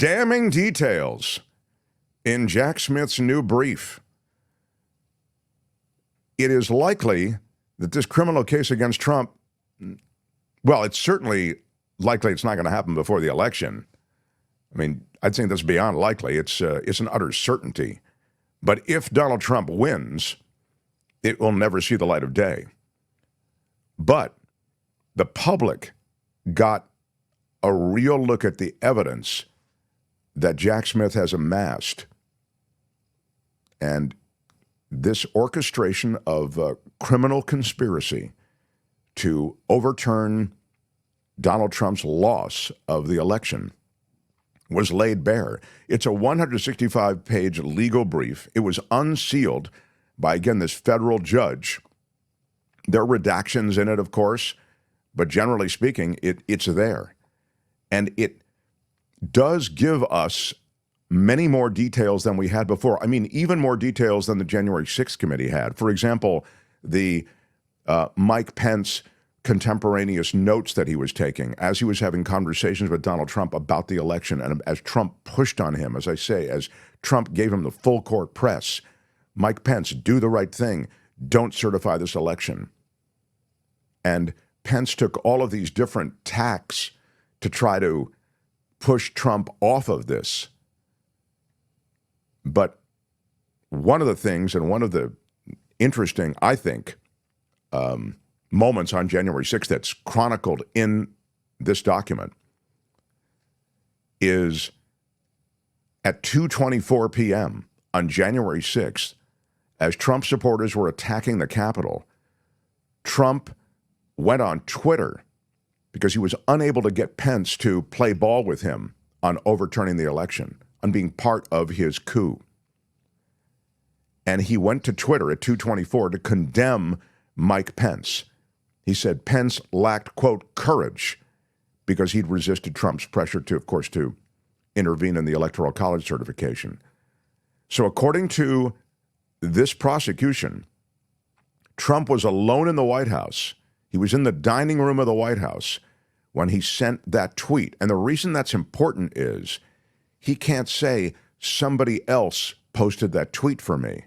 Damning details in Jack Smith's new brief. It is likely that this criminal case against Trump, well, it's certainly likely it's not going to happen before the election. I mean, I'd say that's beyond likely. It's an utter certainty. But if Donald Trump wins, it will never see the light of day. But the public got a real look at the evidence that Jack Smith has amassed. And this orchestration of a criminal conspiracy to overturn Donald Trump's loss of the election was laid bare. It's a 165-page legal brief. It was unsealed by, again, this federal judge. There are redactions in it, of course, but generally speaking, it's there. And it does give us many more details than we had before. I mean, even more details than the January 6th committee had. For example, the Mike Pence contemporaneous notes that he was taking as he was having conversations with Donald Trump about the election, and as Trump pushed on him, as I say, as Trump gave him the full court press. Mike Pence, do the right thing. Don't certify this election. And Pence took all of these different tacks to try to push Trump off of this. But one of the things, and one of the interesting, I think, moments on January 6th that's chronicled in this document is at 2:24 p.m. on January 6th, as Trump supporters were attacking the Capitol, Trump went on Twitter because he was unable to get Pence to play ball with him on overturning the election, on being part of his coup. And he went to Twitter at 2:24 to condemn Mike Pence. He said Pence lacked, quote, courage because he'd resisted Trump's pressure to, of course, to intervene in the Electoral College certification. So according to this prosecution, Trump was alone in the White House. He was in the dining room of the White House when he sent that tweet. And the reason that's important is he can't say somebody else posted that tweet for me.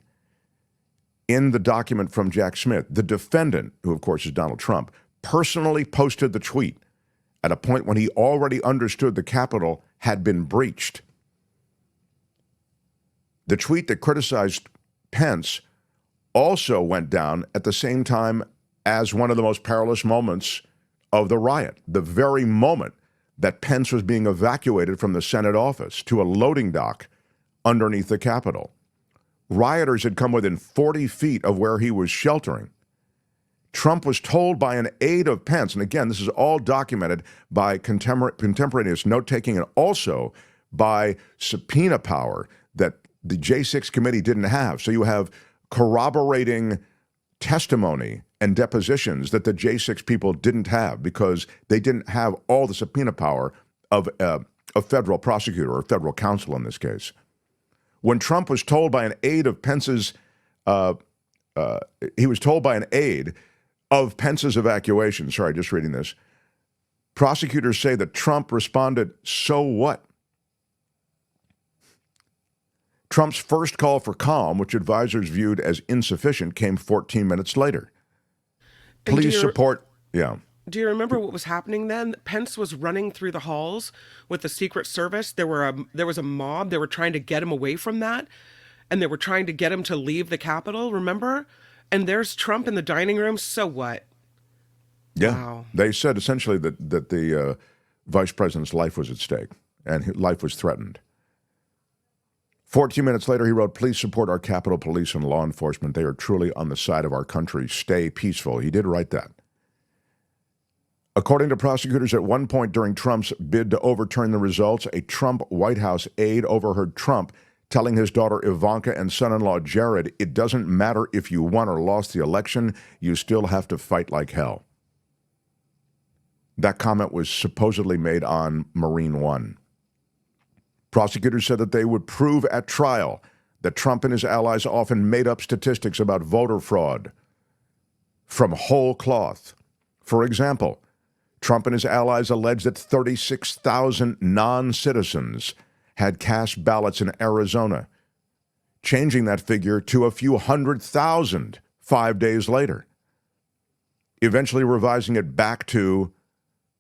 In the document from Jack Smith, the defendant, who of course is Donald Trump, personally posted the tweet at a point when he already understood the Capitol had been breached. The tweet that criticized Pence also went down at the same time as one of the most perilous moments of the riot, the very moment that Pence was being evacuated from the Senate office to a loading dock underneath the Capitol. Rioters had come within 40 feet of where he was sheltering. Trump was told by an aide of Pence, and again, this is all documented by contemporaneous note-taking and also by subpoena power that the J6 committee didn't have. So you have corroborating testimony and depositions that the J6 people didn't have because they didn't have all the subpoena power of a federal prosecutor or federal counsel in this case. When Trump was told by an aide of Pence's, he was told by an aide of Pence's evacuation. Sorry, just reading this. Prosecutors say that Trump responded, "So what?" Trump's first call for calm, which advisors viewed as insufficient, came 14 minutes later. Please support, yeah. Do you remember what was happening then? Pence was running through the halls with the Secret Service. There was a mob. They were trying to get him away from that, and they were trying to get him to leave the Capitol, remember? And there's Trump in the dining room. So what? Yeah. Wow. They said essentially that the vice president's life was at stake and his life was threatened. 14 minutes later, he wrote, "Please support our Capitol Police and law enforcement. They are truly on the side of our country. Stay peaceful." He did write that. According to prosecutors, at one point during Trump's bid to overturn the results, a Trump White House aide overheard Trump telling his daughter Ivanka and son-in-law Jared, "It doesn't matter if you won or lost the election, you still have to fight like hell." That comment was supposedly made on Marine One. Prosecutors said that they would prove at trial that Trump and his allies often made up statistics about voter fraud from whole cloth. For example, Trump and his allies allege that 36,000 non-citizens had cast ballots in Arizona, changing that figure to a few 100,000 5 days later, eventually revising it back to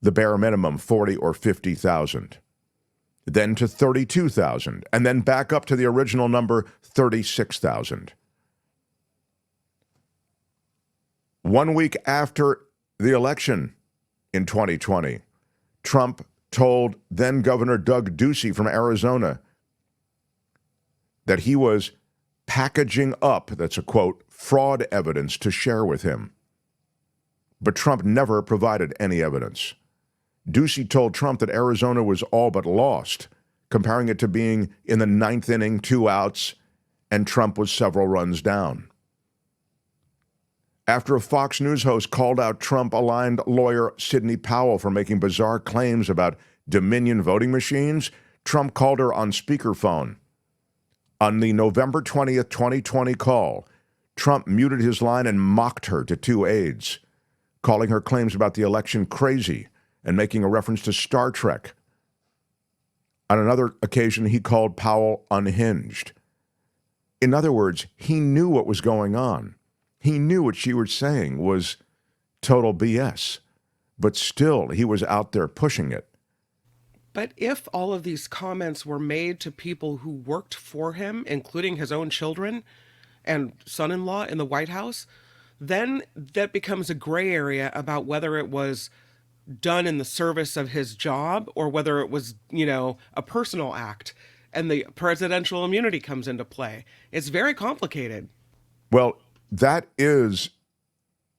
the bare minimum, 40 or 50,000, then to 32,000, and then back up to the original number, 36,000. 1 week after the election in 2020, Trump told then Governor Doug Ducey from Arizona that he was packaging up, that's a quote, fraud evidence to share with him. But Trump never provided any evidence. Ducey told Trump that Arizona was all but lost, comparing it to being in the ninth inning, 2 outs, and Trump was several runs down. After a Fox News host called out Trump-aligned lawyer Sidney Powell for making bizarre claims about Dominion voting machines, Trump called her on speakerphone. On the November 20th, 2020 call, Trump muted his line and mocked her to 2 aides, calling her claims about the election crazy and making a reference to Star Trek. On another occasion, he called Powell unhinged. In other words, he knew what was going on. He knew what she was saying was total BS, but still he was out there pushing it. But if all of these comments were made to people who worked for him, including his own children and son-in-law in the White House, then that becomes a gray area about whether it was done in the service of his job or whether it was, a personal act. And the presidential immunity comes into play. It's very complicated. Well, that is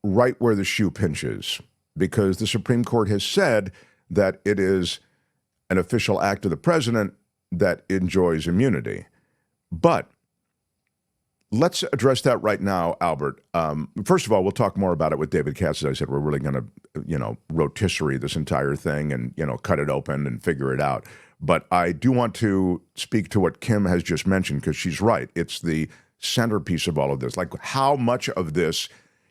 right where the shoe pinches, because the Supreme Court has said that it is an official act of the president that enjoys immunity. But let's address that right now, Albert. First of all, we'll talk more about it with David Katz. As I said, we're really going to, rotisserie this entire thing and, cut it open and figure it out. But I do want to speak to what Kim has just mentioned, because she's right. It's the centerpiece of all of this. Like, how much of this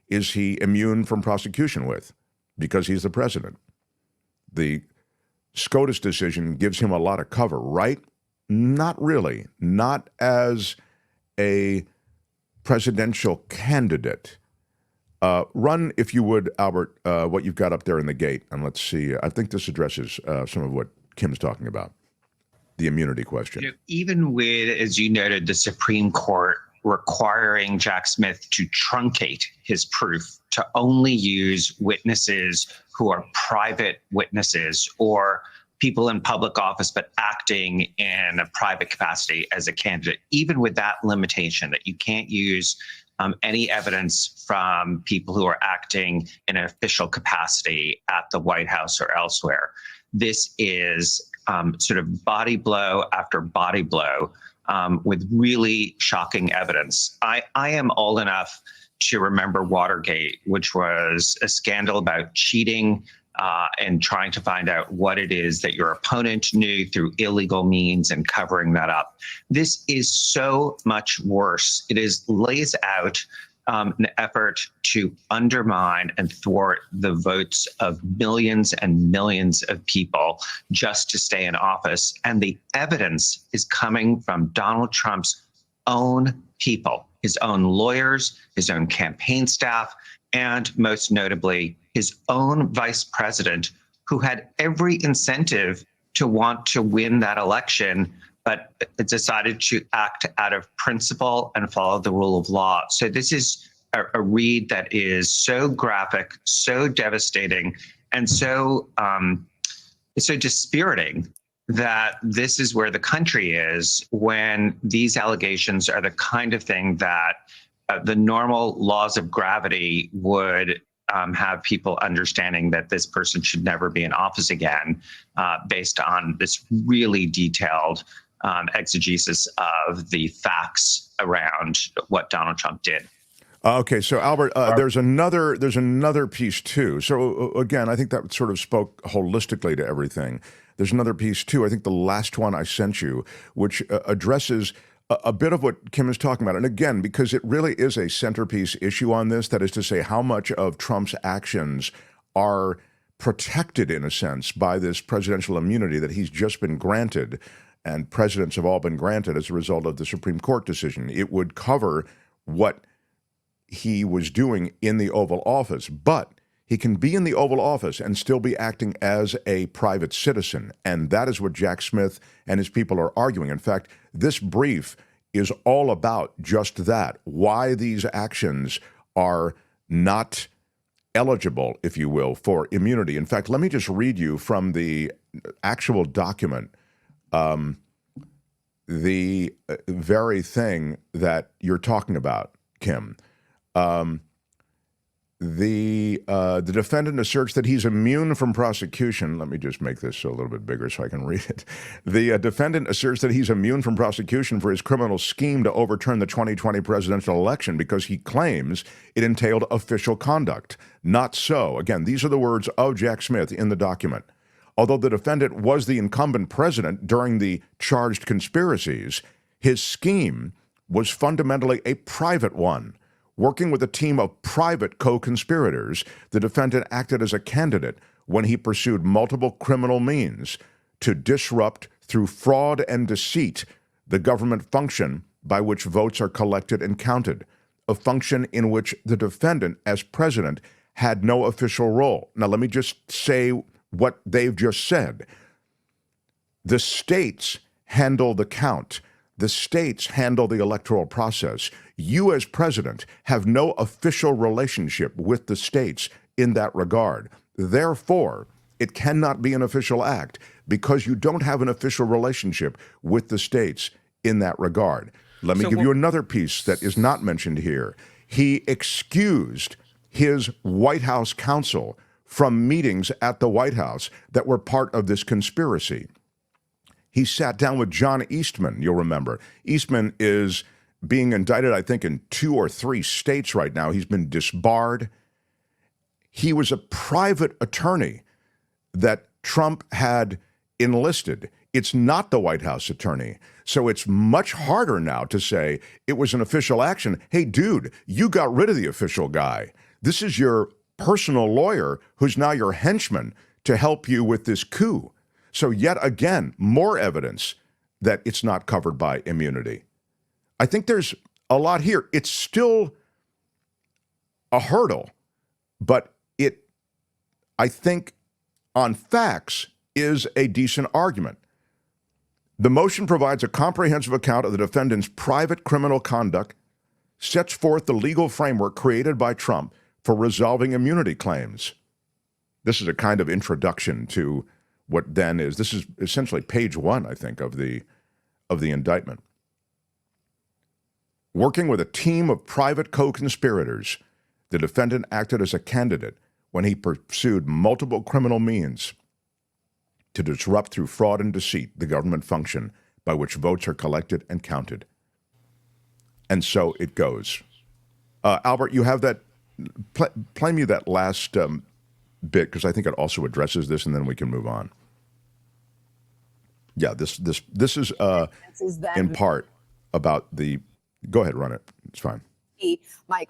is he immune from prosecution with? Because he's the president. The SCOTUS decision gives him a lot of cover, right? Not really. Not as a presidential candidate. Run, if you would, Albert, what you've got up there in the gate, and let's see. I think this addresses some of what Kim's talking about, the immunity question. Even with, as you noted, the Supreme Court requiring Jack Smith to truncate his proof to only use witnesses who are private witnesses or people in public office but acting in a private capacity as a candidate, even with that limitation that you can't use any evidence from people who are acting in an official capacity at the White House or elsewhere. This is sort of body blow after body blow with really shocking evidence. I am old enough to remember Watergate, which was a scandal about cheating and trying to find out what it is that your opponent knew through illegal means and covering that up. This is so much worse. It lays out an effort to undermine and thwart the votes of millions and millions of people just to stay in office. And the evidence is coming from Donald Trump's own people, his own lawyers, his own campaign staff, and most notably, his own vice president, who had every incentive to want to win that election, but decided to act out of principle and follow the rule of law. So this is a read that is so graphic, so devastating, and so dispiriting that this is where the country is when these allegations are the kind of thing that the normal laws of gravity would have people understanding that this person should never be in office again, based on this really detailed exegesis of the facts around what Donald Trump did. Okay, so Albert, there's another piece too. So again, I think that sort of spoke holistically to everything. There's another piece too. I think the last one I sent you, which addresses a bit of what Kim is talking about. And again, because it really is a centerpiece issue on this, that is to say, how much of Trump's actions are protected in a sense by this presidential immunity that he's just been granted. and presidents have all been granted as a result of the Supreme Court decision. It would cover what he was doing in the Oval Office, but he can be in the Oval Office and still be acting as a private citizen, and that is what Jack Smith and his people are arguing. In fact, this brief is all about just that, why these actions are not eligible, if you will, for immunity. In fact, let me just read you from the actual document, the very thing that you're talking about, Kim. The defendant asserts that he's immune from prosecution. Let me just make this a little bit bigger so I can read it. The defendant asserts that he's immune from prosecution for his criminal scheme to overturn the 2020 presidential election because he claims it entailed official conduct. Not so. Again, these are the words of Jack Smith in the document. Although the defendant was the incumbent president during the charged conspiracies, his scheme was fundamentally a private one. Working with a team of private co-conspirators, the defendant acted as a candidate when he pursued multiple criminal means to disrupt, through fraud and deceit, the government function by which votes are collected and counted, a function in which the defendant, as president, had no official role. Now, let me just say what they've just said. The states handle the count. The states handle the electoral process. You, as president, have no official relationship with the states in that regard. Therefore, it cannot be an official act because you don't have an official relationship with the states in that regard. Let me give you another piece that is not mentioned here. He excused his White House counsel from meetings at the White House that were part of this conspiracy. He sat down with John Eastman, you'll remember. Eastman is being indicted, I think, in 2 or 3 states right now. He's been disbarred. He was a private attorney that Trump had enlisted. It's not the White House attorney. So it's much harder now to say it was an official action. Hey, dude, you got rid of the official guy. This is your personal lawyer who's now your henchman to help you with this coup. So yet again, more evidence that it's not covered by immunity. I think there's a lot here. It's still a hurdle, but it, I think, on facts, is a decent argument. The motion provides a comprehensive account of the defendant's private criminal conduct, sets forth the legal framework created by Trump for resolving immunity claims. This is a kind of introduction to what then is. This is essentially page 1, I think, of the indictment. Working with a team of private co-conspirators, the defendant acted as a candidate when he pursued multiple criminal means to disrupt, through fraud and deceit, the government function by which votes are collected and counted. And so it goes. Albert, you have that. Play me that last bit, because I think it also addresses this, and then we can move on. Yeah, this is in part about the. Go ahead, run it. It's fine. Mike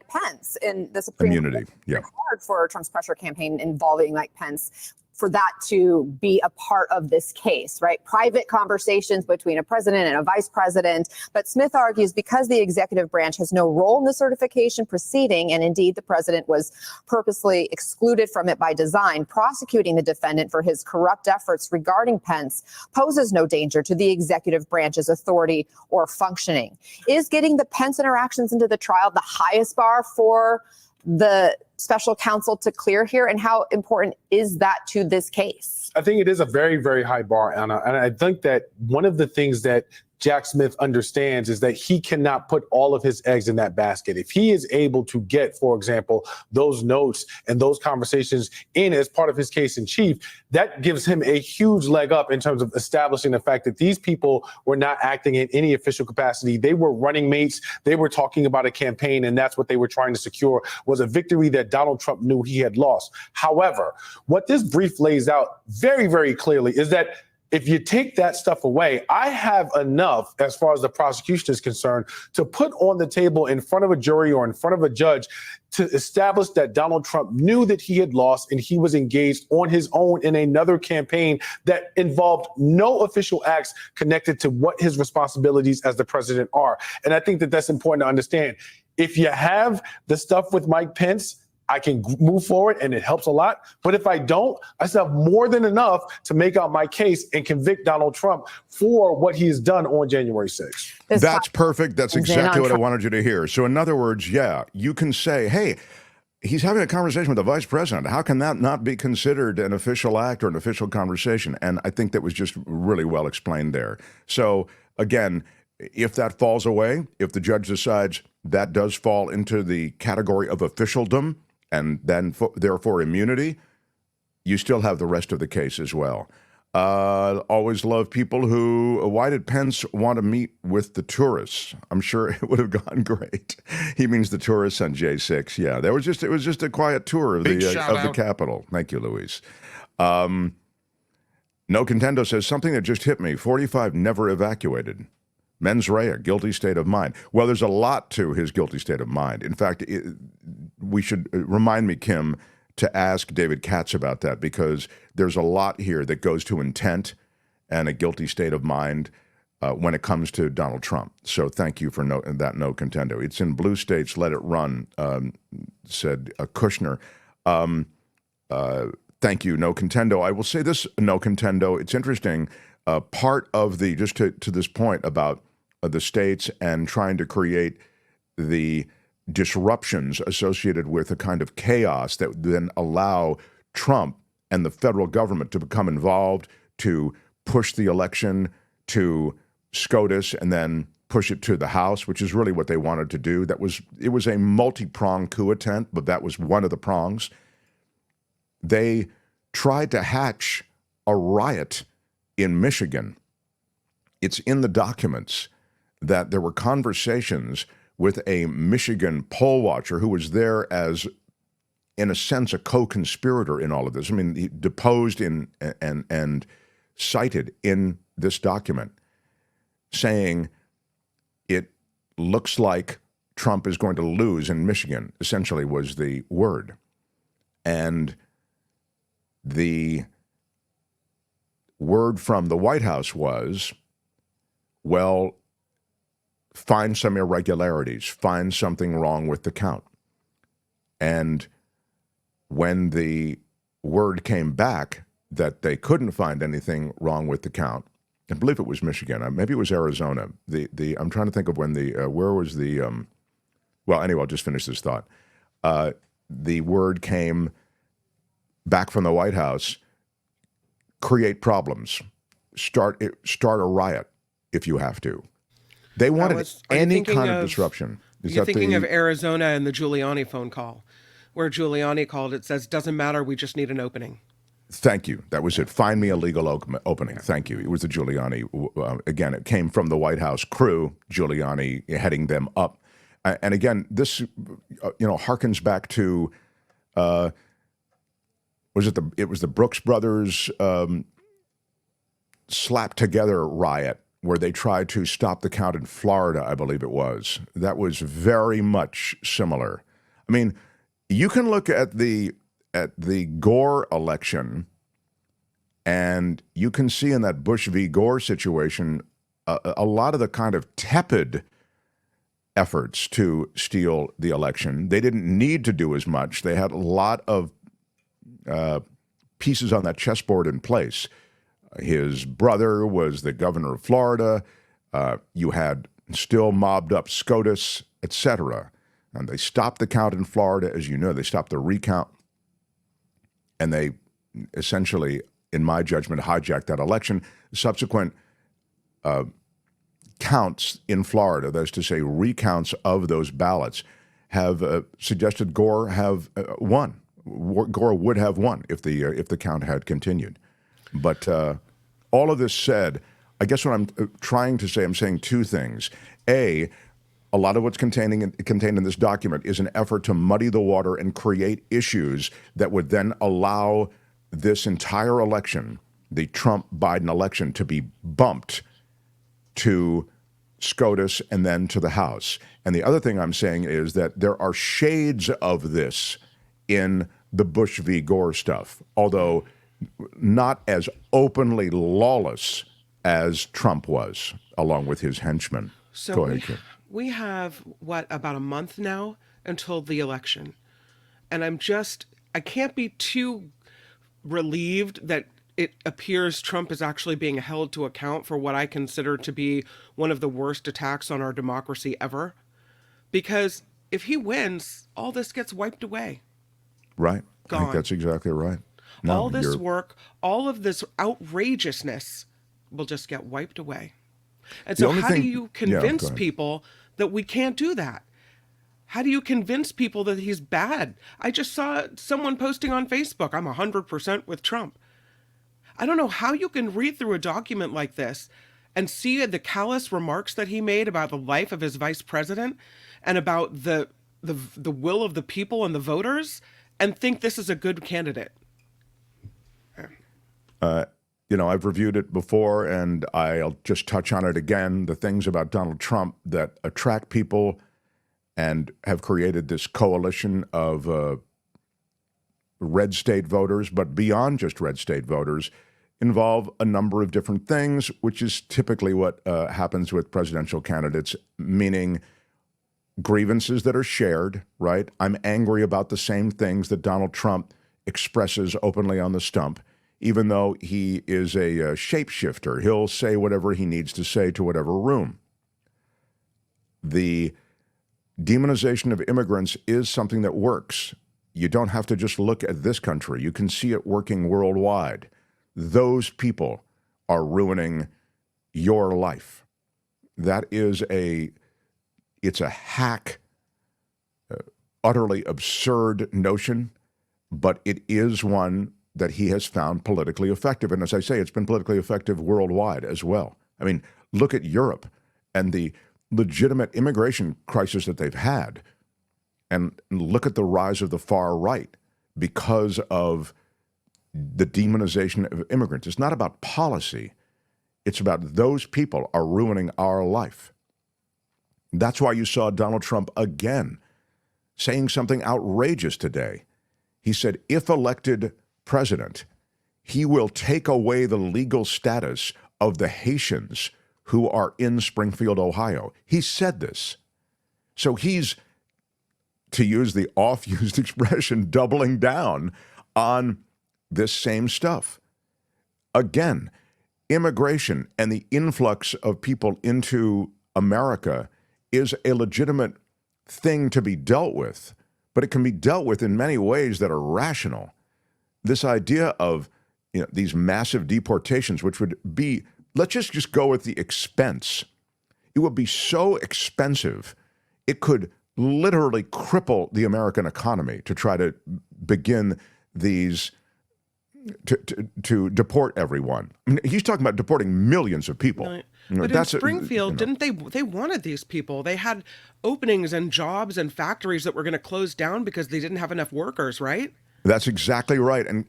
Pence in the Supreme immunity. Court Yeah. For Trump's pressure campaign involving Mike Pence, for that to be a part of this case, right? Private conversations between a president and a vice president. But Smith argues because the executive branch has no role in the certification proceeding, and indeed the president was purposely excluded from it by design, prosecuting the defendant for his corrupt efforts regarding Pence poses no danger to the executive branch's authority or functioning. Is getting the Pence interactions into the trial the highest bar for the special counsel to clear here, and how important is that to this case? I think it is a very, very high bar, Anna. And I think that one of the things that Jack Smith understands is that he cannot put all of his eggs in that basket. If he is able to get, for example, those notes and those conversations in as part of his case in chief, that gives him a huge leg up in terms of establishing the fact that these people were not acting in any official capacity. They were running mates. They were talking about a campaign, and that's what they were trying to secure, was a victory that Donald Trump knew he had lost. However, what this brief lays out very, very clearly is that if you take that stuff away, I have enough as far as the prosecution is concerned to put on the table in front of a jury or in front of a judge to establish that Donald Trump knew that he had lost and he was engaged on his own in another campaign that involved no official acts connected to what his responsibilities as the president are. And I think that that's important to understand. If you have the stuff with Mike Pence, I can move forward and it helps a lot. But if I don't, I still have more than enough to make out my case and convict Donald Trump for what he has done on January 6th. That's perfect. That's exactly what I wanted you to hear. So in other words, yeah, you can say, hey, he's having a conversation with the vice president. How can that not be considered an official act or an official conversation? And I think that was just really well explained there. So again, if that falls away, if the judge decides that does fall into the category of officialdom, and then therefore immunity, you still have the rest of the case as well. Always love people why did Pence want to meet with the tourists? I'm sure it would have gone great. He means the tourists on J6. Yeah, it was just a quiet tour of the Capitol. Thank you, Luis. No Contendo says, something that just hit me, 45 never evacuated. Mens rea, guilty state of mind. Well, there's a lot to his guilty state of mind. In fact, we should remind me, Kim, to ask David Katz about that, because there's a lot here that goes to intent and a guilty state of mind when it comes to Donald Trump. So thank you for that no contendo. It's in blue states, let it run, said Kushner. Thank you, no contendo. I will say this, no contendo. It's interesting. Part of the, just to this point about the states and trying to create the disruptions associated with a kind of chaos that then allow Trump and the federal government to become involved, to push the election to SCOTUS and then push it to the House, which is really what they wanted to do. It was a multi-pronged coup attempt, but that was one of the prongs. They tried to hatch a riot in Michigan. It's in the documents that there were conversations with a Michigan poll watcher who was there as, in a sense, a co-conspirator in all of this. I mean, he deposed and cited in this document, saying it looks like Trump is going to lose in Michigan, essentially was the word. And the word from the White House was, well, find some irregularities, find something wrong with the count. And when the word came back that they couldn't find anything wrong with the count, I believe it was Michigan, maybe it was Arizona. I'm trying to think of when where was the, well, anyway, I'll just finish this thought. The word came back from the White House, create problems, start a riot if you have to. They wanted any kind of disruption. You're thinking of Arizona and the Giuliani phone call, where Giuliani called, it says, doesn't matter, we just need an opening. Thank you. That was it. Find me a legal opening. Thank you. It was the Giuliani. Again, it came from the White House crew, Giuliani heading them up. And again, this, harkens back to, it was the Brooks Brothers slapped together riot, where they tried to stop the count in Florida, I believe it was. That was very much similar. I mean, you can look at the Gore election, and you can see in that Bush v. Gore situation a lot of the kind of tepid efforts to steal the election. They didn't need to do as much. They had a lot of pieces on that chessboard in place. His brother was the governor of Florida. You had still mobbed up SCOTUS, etc. And they stopped the count in Florida, as you know. They stopped the recount. And they essentially, in my judgment, hijacked that election. Subsequent counts in Florida, that is to say recounts of those ballots, have suggested Gore have won. Gore would have won if the count had continued. But all of this said, I guess what I'm trying to say, I'm saying two things. A lot of what's contained in this document is an effort to muddy the water and create issues that would then allow this entire election, the Trump-Biden election to be bumped to SCOTUS and then to the House. And the other thing I'm saying is that there are shades of this in the Bush v. Gore stuff, although not as openly lawless as Trump was, along with his henchmen. So Go ahead, Kim. we have, about a month now until the election. And I can't be too relieved that it appears Trump is actually being held to account for what I consider to be one of the worst attacks on our democracy ever. Because if he wins, all this gets wiped away. Right. Gone. I think that's exactly right. No, All this work, all of this outrageousness will just get wiped away. And so how do you convince people that we can't do that? How do you convince people that he's bad? I just saw someone posting on Facebook, I'm 100% with Trump. I don't know how you can read through a document like this and see the callous remarks that he made about the life of his vice president and about the will of the people and the voters and think this is a good candidate. I've reviewed it before, and I'll just touch on it again. The things about Donald Trump that attract people and have created this coalition of red state voters, but beyond just red state voters, involve a number of different things, which is typically what happens with presidential candidates, meaning grievances that are shared, right? I'm angry about the same things that Donald Trump expresses openly on the stump. Even though he is a shapeshifter, he'll say whatever he needs to say to whatever room. The demonization of immigrants is something that works. You don't have to just look at this country. You can see it working worldwide. Those people are ruining your life. That is it's a hack, utterly absurd notion, but it is one that he has found politically effective. And as I say, it's been politically effective worldwide as well. I mean, look at Europe and the legitimate immigration crisis that they've had, and look at the rise of the far right because of the demonization of immigrants. It's not about policy. It's about those people are ruining our life. That's why you saw Donald Trump again saying something outrageous today. He said, if elected president, he will take away the legal status of the Haitians who are in Springfield, Ohio. He said this. So he's, to use the oft-used expression, doubling down on this same stuff. Again, immigration and the influx of people into America is a legitimate thing to be dealt with, but it can be dealt with in many ways that are rational. This idea of these massive deportations, which would be, let's just go with the expense. It would be so expensive, it could literally cripple the American economy to try to begin these, to deport everyone. I mean, he's talking about deporting millions of people. Right. But in Springfield, didn't they wanted these people? They had openings and jobs and factories that were going to close down because they didn't have enough workers, right? That's exactly right. And,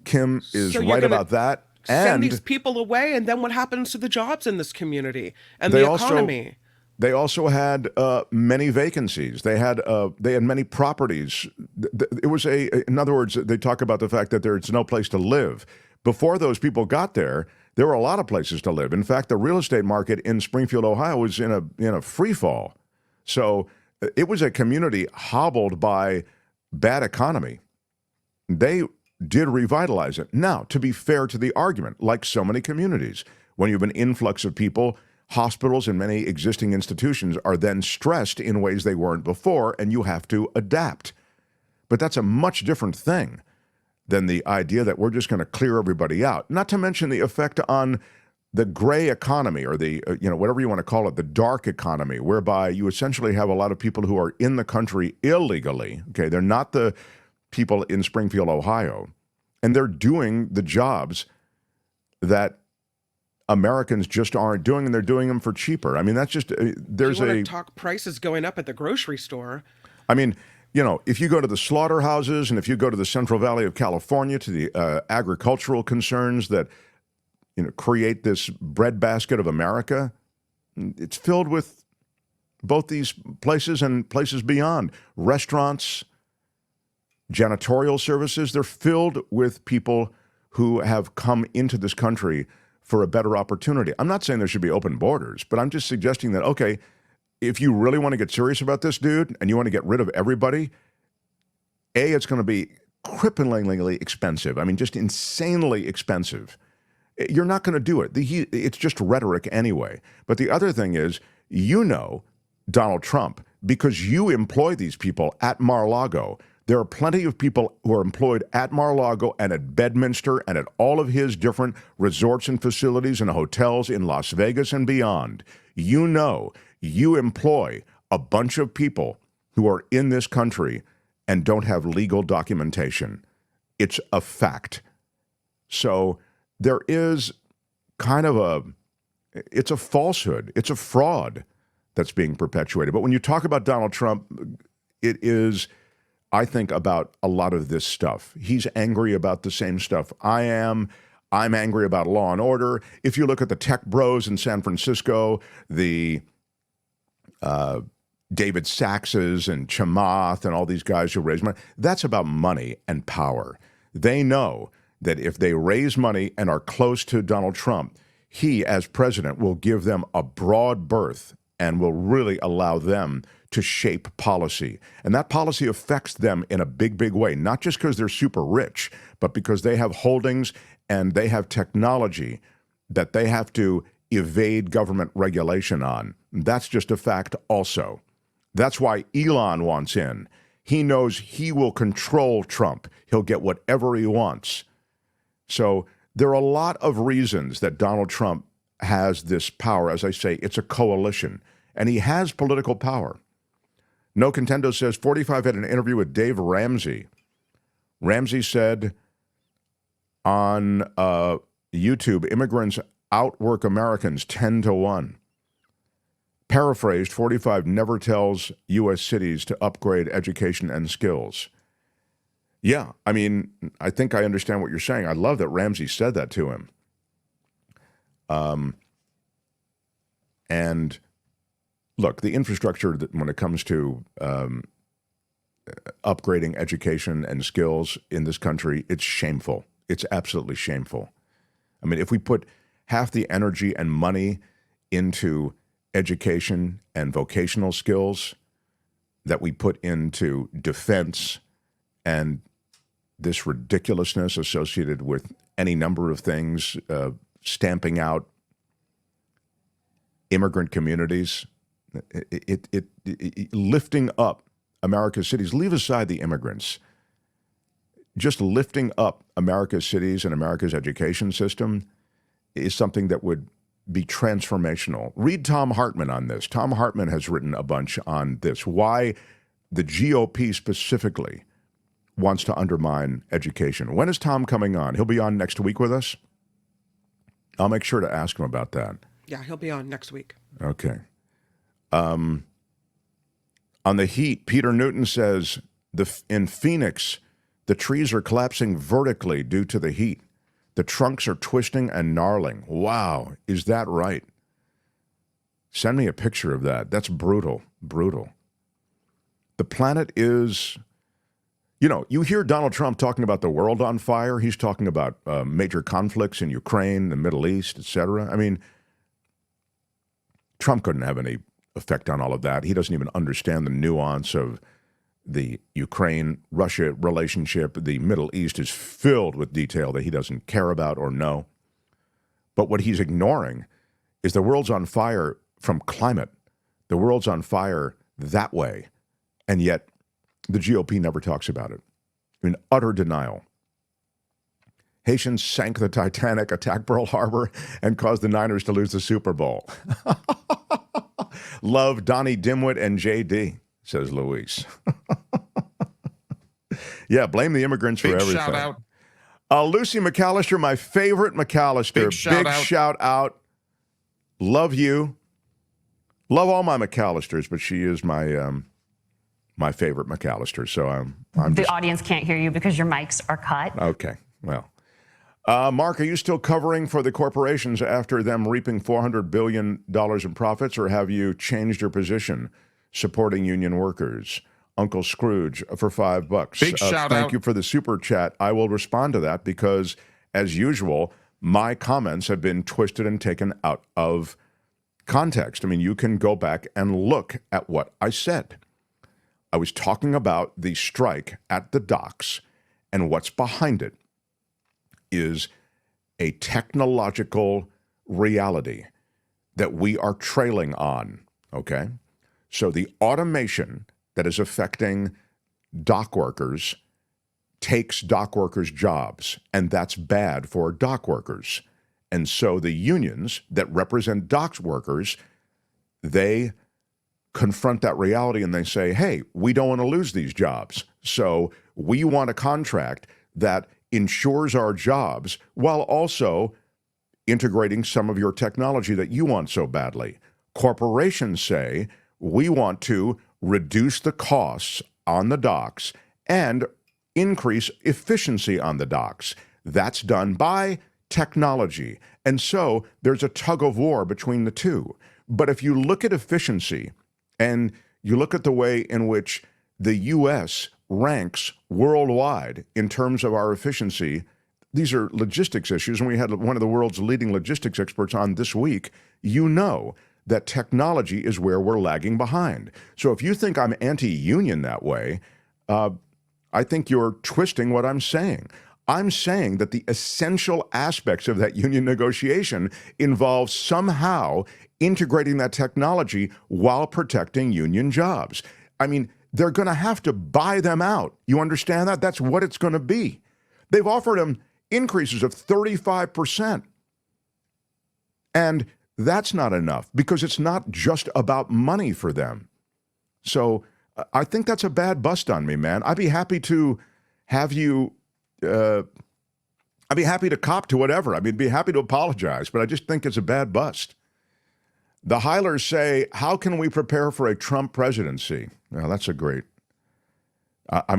Kim is right about that. Send these people away, and then what happens to the jobs in this community and the economy? They also had many vacancies. They had many properties. It was in other words, they talk about the fact that there's no place to live. Before those people got there were a lot of places to live. In fact, the real estate market in Springfield, Ohio, was in a free fall. So it was a community hobbled by bad economy. They did revitalize it. Now, to be fair to the argument, like so many communities, when you have an influx of people, hospitals and many existing institutions are then stressed in ways they weren't before, and you have to adapt. But that's a much different thing than the idea that we're just going to clear everybody out. Not to mention the effect on the gray economy, or the, whatever you want to call it, the dark economy, whereby you essentially have a lot of people who are in the country illegally. Okay, they're not the people in Springfield, Ohio, and they're doing the jobs that Americans just aren't doing, and they're doing them for cheaper. I mean, that's just, there's you want to talk prices going up at the grocery store. I mean, You know, if you go to the slaughterhouses and if you go to the Central Valley of California, to the agricultural concerns that, you know, create this breadbasket of America, it's filled with both these places and places beyond. Restaurants, janitorial services, they're filled with people who have come into this country for a better opportunity. I'm not saying there should be open borders, but I'm just suggesting that, okay, if you really want to get serious about this, dude, and you want to get rid of everybody, A, it's going to be cripplingly expensive. I mean, just insanely expensive. You're not going to do it. It's just rhetoric anyway. But the other thing is, you know Donald Trump, because you employ these people at Mar-a-Lago. There are plenty of people who are employed at Mar-a-Lago and at Bedminster and at all of his different resorts and facilities and hotels in Las Vegas and beyond. You know, you employ a bunch of people who are in this country and don't have legal documentation. It's a fact. So there is kind of it's a falsehood. It's a fraud that's being perpetuated. But when you talk about Donald Trump, it is, I think, about a lot of this stuff. He's angry about the same stuff I am. I'm angry about law and order. If you look at the tech bros in San Francisco, the David Saxes and Chamath and all these guys who raise money, that's about money and power. They know that if they raise money and are close to Donald Trump, he, as president, will give them a broad berth and will really allow them to shape policy. And that policy affects them in a big, big way, not just because they're super rich, but because they have holdings and they have technology that they have to evade government regulation on. That's just a fact also. That's why Elon wants in. He knows he will control Trump. He'll get whatever he wants. So there are a lot of reasons that Donald Trump has this power. As I say, it's a coalition, and he has political power. No Contendo says 45 had an interview with Dave Ramsey. Ramsey said on YouTube, immigrants outwork Americans 10-1. Paraphrased, 45 never tells U.S. cities to upgrade education and skills. Yeah, I mean, I think I understand what you're saying. I love that Ramsey said that to him. And look, the infrastructure that when it comes to upgrading education and skills in this country, it's shameful. It's absolutely shameful. I mean, if we put half the energy and money into education and vocational skills that we put into defense and this ridiculousness associated with any number of things, stamping out immigrant communities, lifting up America's cities. Leave aside the immigrants. Just lifting up America's cities and America's education system is something that would be transformational. Read Tom Hartman on this. Tom Hartman has written a bunch on this. Why the GOP specifically wants to undermine education. When is Tom coming on? He'll be on next week with us? I'll make sure to ask him about that. Yeah, he'll be on next week. Okay. On the heat, Peter Newton says in Phoenix, the trees are collapsing vertically due to the heat. The trunks are twisting and gnarling. Wow, is that right? Send me a picture of that. That's brutal, brutal. The planet is, you know, you hear Donald Trump talking about the world on fire. He's talking about major conflicts in Ukraine, the Middle East, etc. I mean, Trump couldn't have any effect on all of that. He doesn't even understand the nuance of the Ukraine-Russia relationship. The Middle East is filled with detail that he doesn't care about or know. But what he's ignoring is the world's on fire from climate. The world's on fire that way. And yet the GOP never talks about it. In utter denial. Haitians sank the Titanic, attacked Pearl Harbor, and caused the Niners to lose the Super Bowl. Love Donnie Dimwit and JD, says Luis. Yeah, blame the immigrants for everything. Shout out. Lucy McAllister, my favorite McAllister. Big shout out. Love you. Love all my McAllisters, but she is my my favorite McAllister. So I'm The just audience can't hear you because your mics are cut. okay. Well, Mark, are you still covering for the corporations after them reaping $400 billion in profits, or have you changed your position supporting union workers? Uncle Scrooge for $5. Big shout thank out. you for the super chat. I will respond to that because, as usual, my comments have been twisted and taken out of context. I mean, you can go back and look at what I said. I was talking about the strike at the docks, and what's behind it is a technological reality that we are trailing on, okay? So the automation that is affecting dock workers takes dock workers' jobs, and that's bad for dock workers. And so the unions that represent dock workers, they confront that reality and they say, hey, we don't want to lose these jobs. So we want a contract that ensures our jobs while also integrating some of your technology that you want so badly. Corporations say, we want to reduce the costs on the docks and increase efficiency on the docks. That's done by technology. And so there's a tug of war between the two. But if you look at efficiency and you look at the way in which the U.S. ranks worldwide in terms of our efficiency, these are logistics issues, and we had one of the world's leading logistics experts on this week. You know that technology is where we're lagging behind. So if you think I'm anti-union that way, I think you're twisting what I'm saying. I'm saying that the essential aspects of that union negotiation involve somehow integrating that technology while protecting union jobs. I mean, they're going to have to buy them out. You understand that? That's what it's going to be. They've offered them increases of 35%. And that's not enough because it's not just about money for them. So I think that's a bad bust on me, man. I'd be happy to have you, I'd be happy to cop to whatever. I'd be happy to apologize, but I just think it's a bad bust. The Heilers say, how can we prepare for a Trump presidency? Well, that's a great, I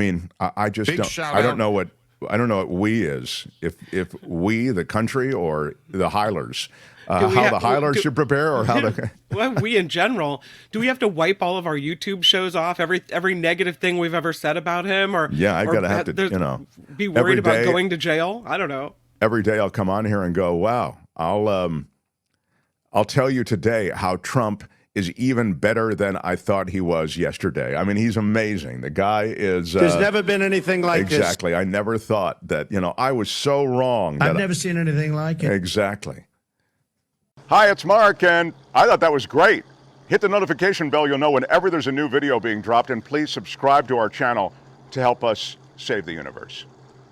just Big don't, shout I don't out. know what, I don't know what we is, if we, the country, or the Heilers. How the Heilers should prepare, or how the... Well, we in general, do we have to wipe all of our YouTube shows off, every negative thing we've ever said about him, or Yeah, I or gotta have to, there's- you know, be every worried about day- going to jail? I don't know. Every day I'll come on here and go, wow, I'll tell you today how Trump is even better than I thought he was yesterday. I mean, he's amazing. The guy is... There's never been anything like this. exactly. I never thought that, I was so wrong. I've that never seen anything like it. Exactly. Hi, it's Mark, and I thought that was great. Hit the notification bell. You'll know whenever there's a new video being dropped, and please subscribe to our channel to help us save the universe.